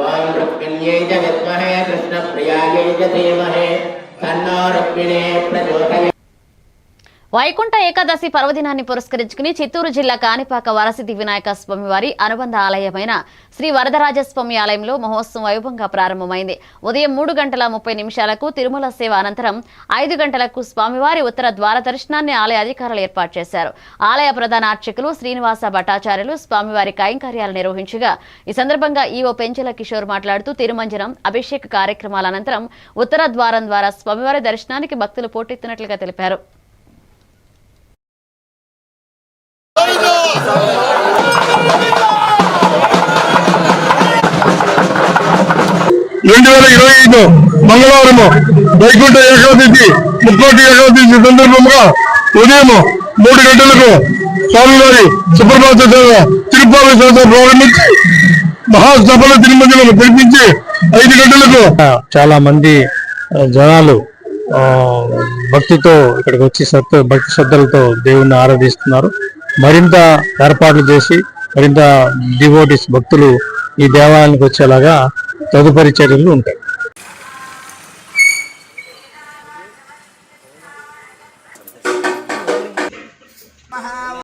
ఓం రుక్మిణ్యై చ విద్మహే కృష్ణప్రియాయై చ ధీమహి తన్నో రుక్మిణీ ప్రచోదయాత్. వైకుంఠ ఏకాదశి పర్వదినాన్ని పురస్కరించుకుని చిత్తూరు జిల్లా కాణిపాక వరసిద్ధి వినాయక స్వామి వారి అనుబంధ ఆలయమైన శ్రీ వరదరాజస్వామి ఆలయంలో మహోత్సవం వైభవంగా ప్రారంభమైంది. ఉదయం 3:30 తిరుమల సేవ అనంతరం 5 గంటలకు స్వామివారి ఉత్తర ద్వార దర్శనాన్ని ఆలయ అధికారులు ఏర్పాటు చేశారు. ఆలయ ప్రధాన అర్చకులు శ్రీనివాస భట్టాచార్యులు స్వామివారి కైంకర్యాలు నిర్వహించగా ఈ సందర్భంగా ఈవో పెంచల కిషోర్ మాట్లాడుతూ తిరుమంజనం అభిషేక కార్యక్రమాల అనంతరం ఉత్తర ద్వారం ద్వారా స్వామివారి దర్శనానికి భక్తులు పోటెత్తినట్లుగా తెలిపారు. 2025 మంగళవారం వైకుంఠ ఏకాదశి ముక్కోటి ఏకాదశి సందర్భంగా ఉదయం 3 గంటలకు స్వామివారి సుప్రభాత సేవ తిరుపాల సేవ ప్రారంభించి మహాసభల తిరుమంజనం పిలిపించి 5 గంటలకు చాలా మంది జనాలు భక్తితో ఇక్కడికి వచ్చి భక్తి శ్రద్ధలతో దేవుణ్ణి ఆరాధిస్తున్నారు. మరింత ఏర్పాట్లు చేసి మరింత డివోటీస్ భక్తులు ఈ దేవాలయానికి వచ్చేలాగా తదుపరి చర్యలు ఉంటాయి.